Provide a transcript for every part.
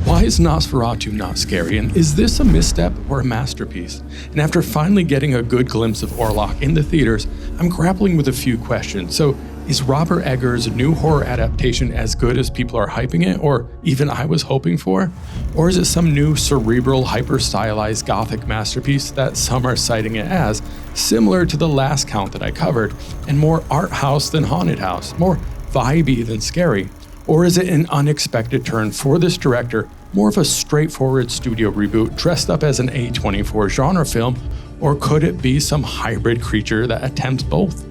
Why is Nosferatu not scary, and is this a misstep or a masterpiece? And after finally getting a good glimpse of Orlok in the theaters, I'm grappling with a few questions. So, is Robert Eggers' new horror adaptation as good as people are hyping it, or even I was hoping for? Or is it some new cerebral, hyper-stylized Gothic masterpiece that some are citing it as, similar to the last count that I covered, and more art house than haunted house, more vibey than scary? Or is it an unexpected turn for this director, more of a straightforward studio reboot dressed up as an A24 genre film, or could it be some hybrid creature that attempts both?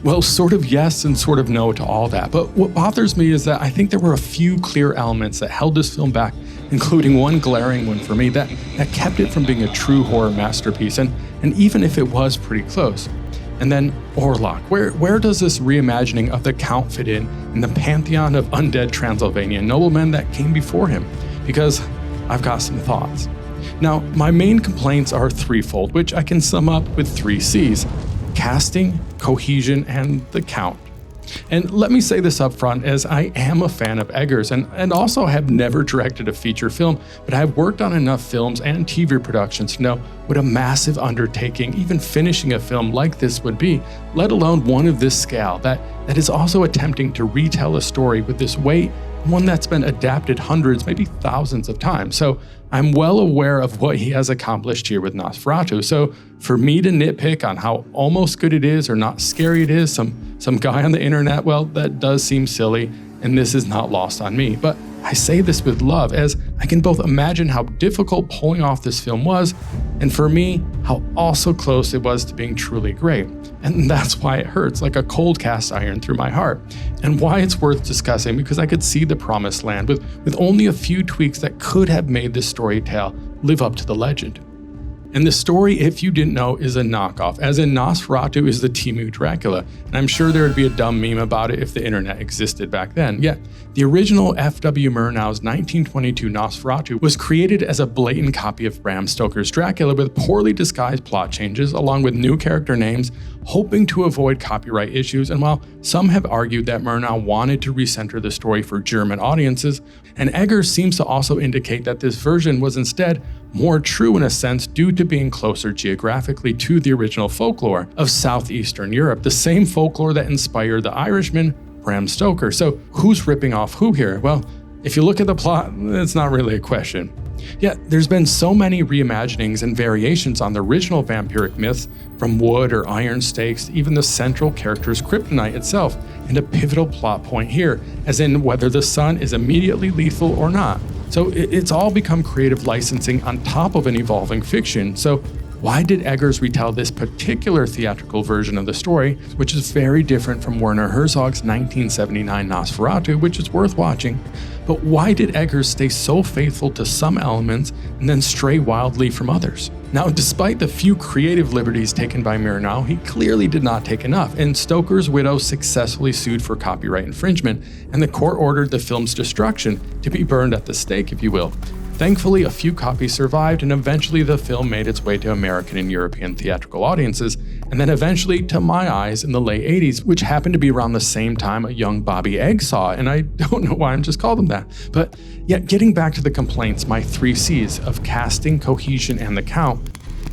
Well, sort of yes and sort of no to all that, but what bothers me is that I think there were a few clear elements that held this film back, including one glaring one for me that kept it from being a true horror masterpiece, and even if it was pretty close. And then Orlok, where does this reimagining of the Count fit in the pantheon of undead Transylvanian noblemen that came before him? Because I've got some thoughts. Now, my main complaints are threefold, which I can sum up with 3 C's: casting, cohesion, and the Count. And let me say this up front, as I am a fan of Eggers and also have never directed a feature film, but I have worked on enough films and TV productions to know what a massive undertaking even finishing a film like this would be, let alone one of this scale that is also attempting to retell a story with this weight, one that's been adapted hundreds, maybe thousands of times. So I'm well aware of what he has accomplished here with Nosferatu. So for me to nitpick on how almost good it is or not scary it is, some guy on the internet, well, that does seem silly, and this is not lost on me. But I say this with love, as I can both imagine how difficult pulling off this film was, and for me, how also close it was to being truly great. And that's why it hurts like a cold cast iron through my heart, and why it's worth discussing, because I could see the promised land with only a few tweaks that could have made this story tale live up to the legend. And the story, if you didn't know, is a knockoff, as in Nosferatu is the Timu Dracula, and I'm sure there would be a dumb meme about it if the internet existed back then. Yet, the original F.W. Murnau's 1922 Nosferatu was created as a blatant copy of Bram Stoker's Dracula with poorly disguised plot changes, along with new character names, hoping to avoid copyright issues. And while some have argued that Murnau wanted to recenter the story for German audiences, and Eggers seems to also indicate that this version was instead more true in a sense due to being closer geographically to the original folklore of southeastern Europe, the same folklore that inspired the Irishman, Bram Stoker. So who's ripping off who here? Well, if you look at the plot, it's not really a question. Yet, there's been so many reimaginings and variations on the original vampiric myths, from wood or iron stakes to even the central character's kryptonite itself, and a pivotal plot point here, as in whether the sun is immediately lethal or not. So it's all become creative licensing on top of an evolving fiction. So why did Eggers retell this particular theatrical version of the story, which is very different from Werner Herzog's 1979 Nosferatu, which is worth watching? But why did Eggers stay so faithful to some elements and then stray wildly from others? Now, despite the few creative liberties taken by Murnau, he clearly did not take enough, and Stoker's widow successfully sued for copyright infringement, and the court ordered the film's destruction to be burned at the stake, if you will. Thankfully, a few copies survived, and eventually the film made its way to American and European theatrical audiences, and then eventually to my eyes in the late 80s, which happened to be around the same time a young Bobby Egg saw it, and I don't know why I'm just called him that. But yet, getting back to the complaints, my 3 C's of casting, cohesion, and the Count,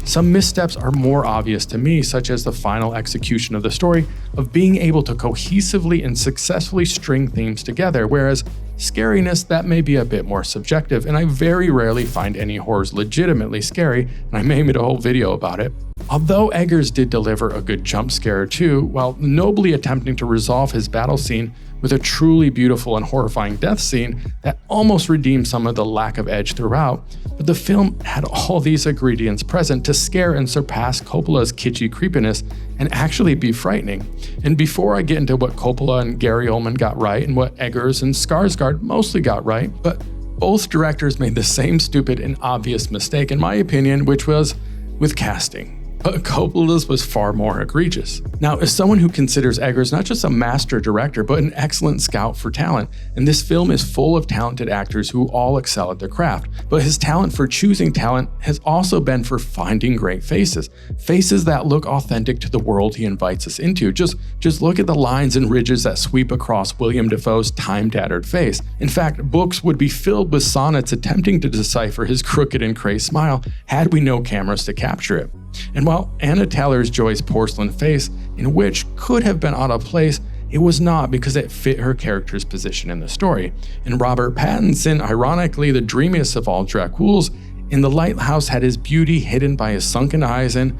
some missteps are more obvious to me, such as the final execution of the story of being able to cohesively and successfully string themes together, whereas scariness, that may be a bit more subjective, and I very rarely find any horrors legitimately scary, and I may make a whole video about it. Although Eggers did deliver a good jump scare too, while nobly attempting to resolve his battle scene with a truly beautiful and horrifying death scene that almost redeemed some of the lack of edge throughout, but the film had all these ingredients present to scare and surpass Coppola's kitschy creepiness and actually be frightening. And before I get into what Coppola and Gary Oldman got right and what Eggers and Skarsgard mostly got right, but both directors made the same stupid and obvious mistake in my opinion, which was with casting. But Coppola's was far more egregious. Now, as someone who considers Eggers not just a master director, but an excellent scout for talent, and this film is full of talented actors who all excel at their craft, but his talent for choosing talent has also been for finding great faces. Faces that look authentic to the world he invites us into. Just look at the lines and ridges that sweep across Willem Dafoe's time-tattered face. In fact, books would be filled with sonnets attempting to decipher his crooked and crazed smile had we no cameras to capture it. And while Anna Taylor-Joy's porcelain face, in which could have been out of place, it was not because it fit her character's position in the story. And Robert Pattinson, ironically the dreamiest of all Draculas, in The Lighthouse had his beauty hidden by his sunken eyes and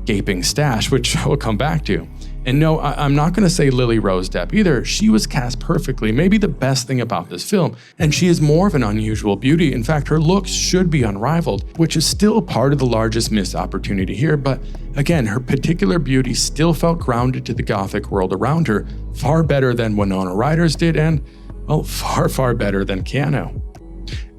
gaping stash, which I will come back to. And no, I'm not going to say Lily-Rose Depp either. She was cast perfectly, maybe the best thing about this film, and she is more of an unusual beauty. In fact, her looks should be unrivaled, which is still part of the largest missed opportunity here, but again, her particular beauty still felt grounded to the Gothic world around her, far better than Winona Ryder's did, and, well, far better than Keanu.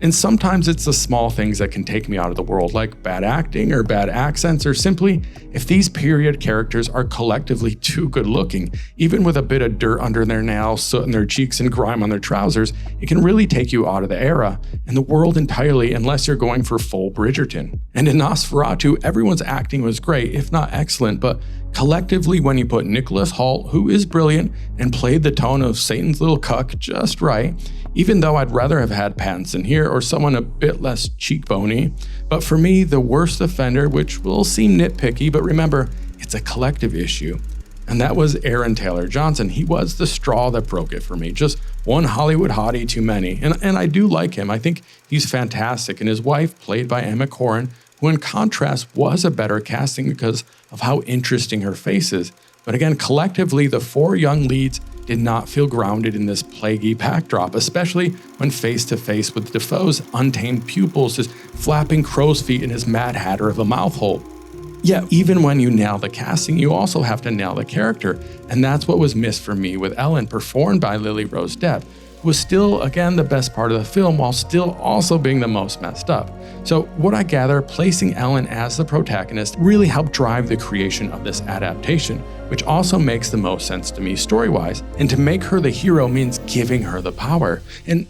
And sometimes it's the small things that can take me out of the world, like bad acting or bad accents, or simply if these period characters are collectively too good looking. Even with a bit of dirt under their nails, soot in their cheeks, and grime on their trousers, it can really take you out of the era and the world entirely unless you're going for full Bridgerton. And in Nosferatu, everyone's acting was great, if not excellent, but collectively when you put Nicholas Hoult, who is brilliant and played the tone of Satan's little cuck just right, even though I'd rather have had Pattinson here or someone a bit less cheekbony. But for me, the worst offender, which will seem nitpicky, but remember, it's a collective issue, and that was Aaron Taylor Johnson. He was the straw that broke it for me. Just one Hollywood hottie too many. And I do like him. I think he's fantastic. And his wife, played by Emma Corrin, who in contrast was a better casting because of how interesting her face is. But again, collectively, the four young leads did not feel grounded in this plaguey backdrop, especially when face to face with Dafoe's untamed pupils, his flapping crow's feet, and his Mad Hatter of a mouth hole. Yet, even when you nail the casting, you also have to nail the character, and that's what was missed for me with Ellen, performed by Lily-Rose Depp, who was still, again, the best part of the film while still also being the most messed up. So what I gather, placing Ellen as the protagonist really helped drive the creation of this adaptation, which also makes the most sense to me story-wise. And to make her the hero means giving her the power. And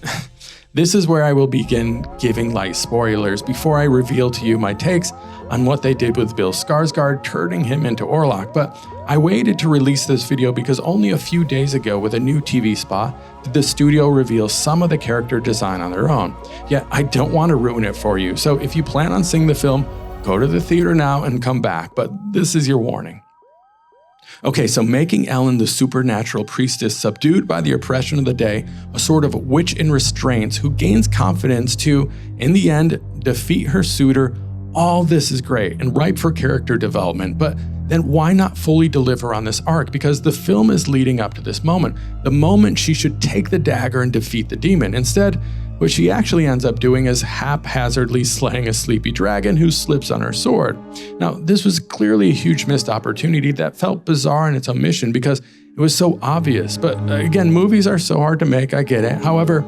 this is where I will begin giving light spoilers before I reveal to you my takes on what they did with Bill Skarsgard, turning him into Orlok. But I waited to release this video because only a few days ago with a new TV spot did the studio reveal some of the character design on their own. Yet I don't want to ruin it for you, so if you plan on seeing the film, go to the theater now and come back, but this is your warning. Okay, so making Ellen the supernatural priestess subdued by the oppression of the day, a sort of witch in restraints who gains confidence to, in the end, defeat her suitor, all this is great and ripe for character development, but then why not fully deliver on this arc? Because the film is leading up to this moment, the moment she should take the dagger and defeat the demon. Instead, what she actually ends up doing is haphazardly slaying a sleepy dragon who slips on her sword. Now, this was clearly a huge missed opportunity that felt bizarre in its omission because it was so obvious. But again, movies are so hard to make, I get it. However,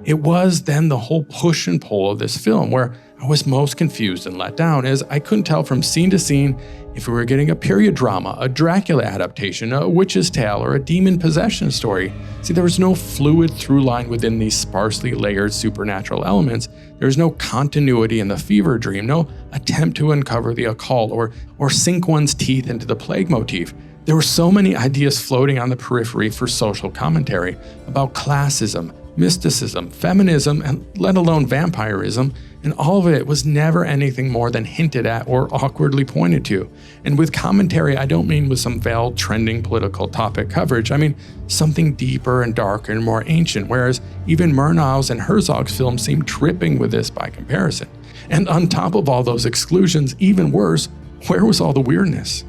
it was then the whole push and pull of this film where I was most confused and let down, as I couldn't tell from scene to scene if we were getting a period drama, a Dracula adaptation, a witch's tale, or a demon possession story. See, there was no fluid through line within these sparsely layered supernatural elements. There was no continuity in the fever dream, no attempt to uncover the occult or sink one's teeth into the plague motif. There were so many ideas floating on the periphery for social commentary about classism, mysticism, feminism, and let alone vampirism, and all of it was never anything more than hinted at or awkwardly pointed to. And with commentary, I don't mean with some veiled trending political topic coverage, I mean something deeper and darker and more ancient, whereas even Murnau's and Herzog's films seem dripping with this by comparison. And on top of all those exclusions, even worse, where was all the weirdness?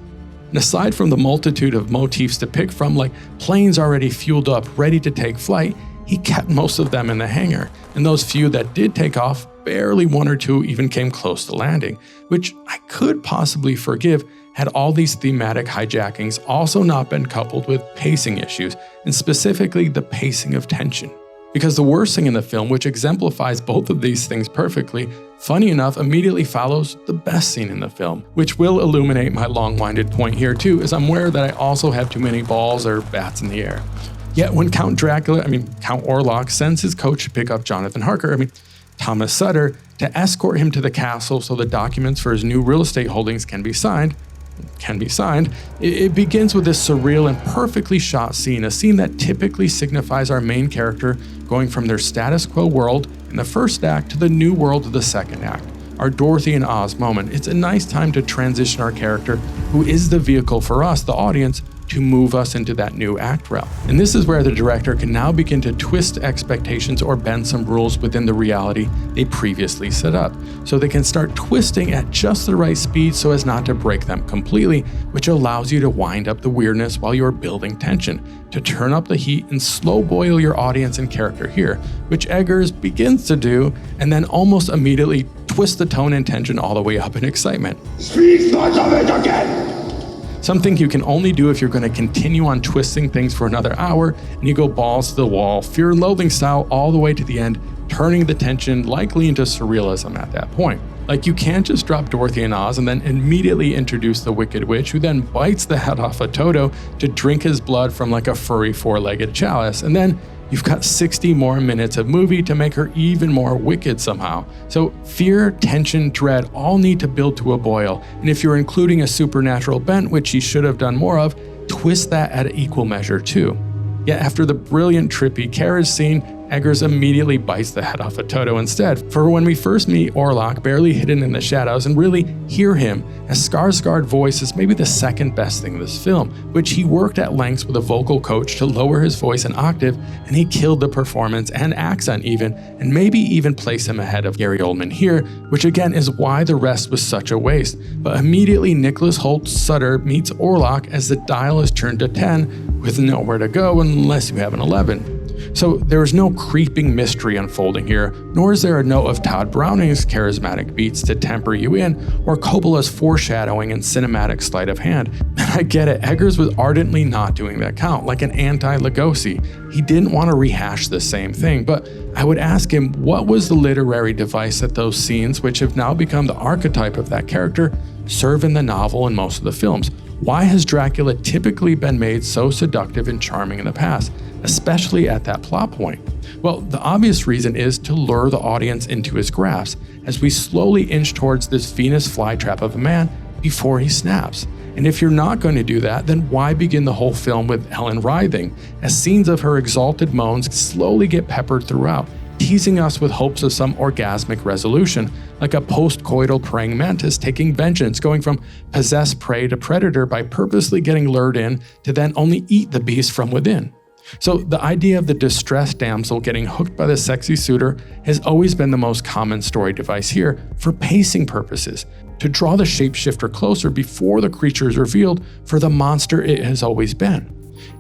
And aside from the multitude of motifs to pick from, like planes already fueled up, ready to take flight, he kept most of them in the hangar, and those few that did take off, barely one or two even came close to landing, which I could possibly forgive had all these thematic hijackings also not been coupled with pacing issues, and specifically the pacing of tension. Because the worst thing in the film, which exemplifies both of these things perfectly, funny enough, immediately follows the best scene in the film, which will illuminate my long-winded point here too, as I'm aware that I also have too many balls or bats in the air. Yet when Count Orlok sends his coach to pick up Jonathan Harker, Thomas Sutter, to escort him to the castle so the documents for his new real estate holdings can be signed, it begins with this surreal and perfectly shot scene, a scene that typically signifies our main character going from their status quo world in the first act to the new world of the second act, our Dorothy and Oz moment. It's a nice time to transition our character, who is the vehicle for us, the audience, to move us into that new act route. And this is where the director can now begin to twist expectations or bend some rules within the reality they previously set up. So they can start twisting at just the right speed so as not to break them completely, which allows you to wind up the weirdness while you're building tension, to turn up the heat and slow boil your audience and character here, which Eggers begins to do, and then almost immediately twist the tone and tension all the way up in excitement. Speak not of it again! Something you can only do if you're going to continue on twisting things for another hour, and you go balls to the wall, Fear and Loathing style, all the way to the end, turning the tension likely into surrealism at that point. Like, you can't just drop Dorothy and Oz and then immediately introduce the Wicked Witch, who then bites the head off of Toto to drink his blood from like a furry four-legged chalice, and then you've got 60 more minutes of movie to make her even more wicked somehow. So fear, tension, dread all need to build to a boil, and if you're including a supernatural bent, which he should have done more of, twist that at equal measure too. Yet after the brilliant trippy carriage scene, Eggers immediately bites the head off of Toto instead, for when we first meet Orlok barely hidden in the shadows and really hear him, as Skarsgard voice is maybe the second best thing in this film, which he worked at lengths with a vocal coach to lower his voice an octave, and he killed the performance and accent even, and maybe even place him ahead of Gary Oldman here, which again is why the rest was such a waste. But immediately Nicholas Hoult Sutter meets Orlok as the dial is turned to 10 with nowhere to go unless you have an 11. So there is no creeping mystery unfolding here, nor is there a note of Todd Browning's charismatic beats to temper you in, or Coppola's foreshadowing and cinematic sleight of hand. And I get it, Eggers was ardently not doing that count, like an anti-Lugosi. He didn't want to rehash the same thing, but I would ask him, what was the literary device that those scenes, which have now become the archetype of that character, serve in the novel and most of the films? Why has Dracula typically been made so seductive and charming in the past, especially at that plot point? Well, the obvious reason is to lure the audience into his grasp as we slowly inch towards this Venus flytrap of a man before he snaps. And if you're not going to do that, then why begin the whole film with Ellen writhing, as scenes of her exalted moans slowly get peppered throughout, teasing us with hopes of some orgasmic resolution, like a post-coital praying mantis taking vengeance, going from possessed prey to predator by purposely getting lured in to then only eat the beast from within. So the idea of the distressed damsel getting hooked by the sexy suitor has always been the most common story device here for pacing purposes, to draw the shapeshifter closer before the creature is revealed for the monster it has always been.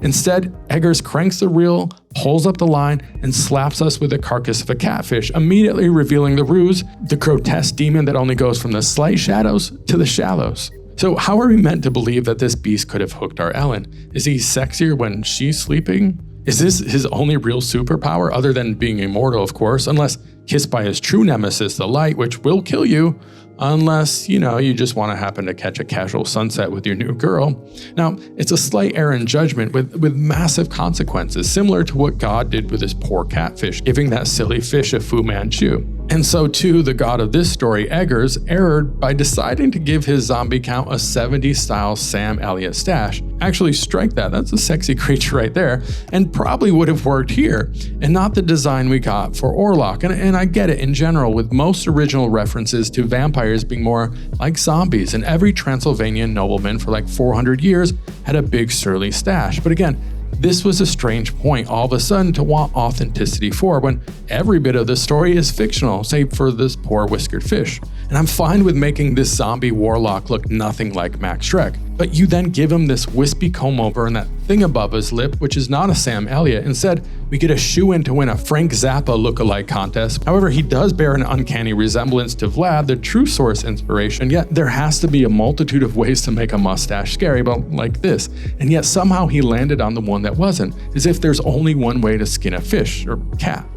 Instead, Eggers cranks the reel, pulls up the line, and slaps us with the carcass of a catfish, immediately revealing the ruse, the grotesque demon that only goes from the slight shadows to the shallows. So how are we meant to believe that this beast could have hooked our Ellen? Is he sexier when she's sleeping? Is this his only real superpower, other than being immortal, of course, unless kissed by his true nemesis, the light, which will kill you, unless, you just want to happen to catch a casual sunset with your new girl. Now, it's a slight error in judgment with massive consequences, similar to what God did with his poor catfish, giving that silly fish a Fu Manchu. And so too, the god of this story, Eggers, erred by deciding to give his zombie count a 70s style Sam Elliott stash. Actually, strike that, that's a sexy creature right there, and probably would have worked here, and not the design we got for Orlok. And I get it in general, with most original references to vampires being more like zombies, and every Transylvanian nobleman for like 400 years had a big surly stash. But again, this was a strange point all of a sudden to want authenticity for, when every bit of the story is fictional, save for this poor whiskered fish. And I'm fine with making this zombie warlock look nothing like Max Schreck, but you then give him this wispy comb over and that thing above his lip, which is not a Sam Elliott. Instead, we get a shoe-in to win a Frank Zappa lookalike contest. However, he does bear an uncanny resemblance to Vlad, the true source inspiration, yet there has to be a multitude of ways to make a mustache scary, but like this. And yet somehow he landed on the one that wasn't, as if there's only one way to skin a fish or cat.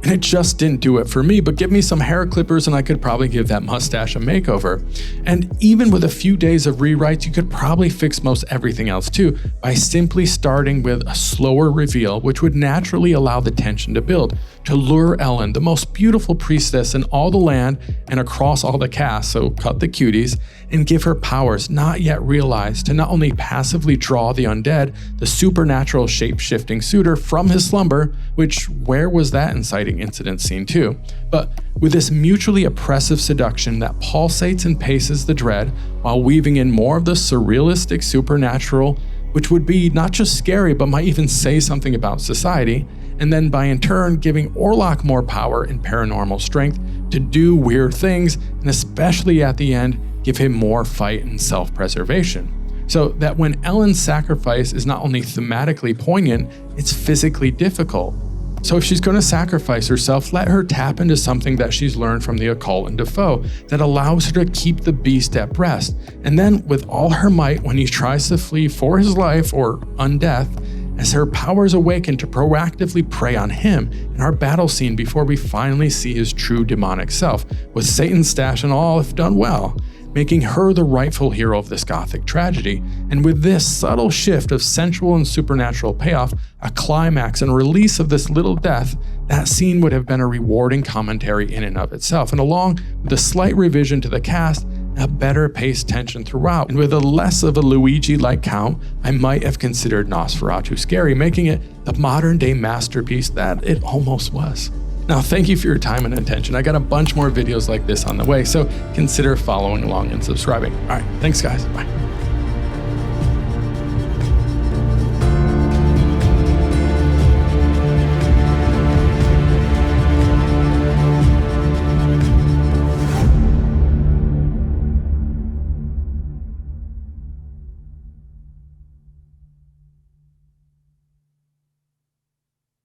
and it just didn't do it for me, but give me some hair clippers and I could probably give that mustache a makeover. And even with a few days of rewrites, you could probably fix most everything else too, by simply starting with a slower reveal, which would naturally allow the tension to build, to lure Ellen, the most beautiful priestess in all the land and across all the cast, so cut the cuties, and give her powers not yet realized to not only passively draw the undead, the supernatural shape-shifting suitor, from his slumber, which where was that inciting incident scene too, but with this mutually oppressive seduction that pulsates and paces the dread while weaving in more of the surrealistic supernatural, which would be not just scary but might even say something about society, and then by in turn giving Orlok more power and paranormal strength to do weird things, and especially at the end, give him more fight and self-preservation. So that when Ellen's sacrifice is not only thematically poignant, it's physically difficult. So if she's going to sacrifice herself, let her tap into something that she's learned from the occult and Dafoe that allows her to keep the beast at rest. And then with all her might, when he tries to flee for his life or undeath, as her powers awaken, to proactively prey on him in our battle scene before we finally see his true demonic self, with Satan's stash and all if done well, making her the rightful hero of this gothic tragedy. And with this subtle shift of sensual and supernatural payoff, a climax and release of this little death, that scene would have been a rewarding commentary in and of itself. And along with a slight revision to the cast, a better paced tension throughout, and with a less of a Luigi-like count, I might have considered Nosferatu scary, making it the modern day masterpiece that it almost was. Now, thank you for your time and attention. I got a bunch more videos like this on the way, so consider following along and subscribing. All right, thanks guys, bye.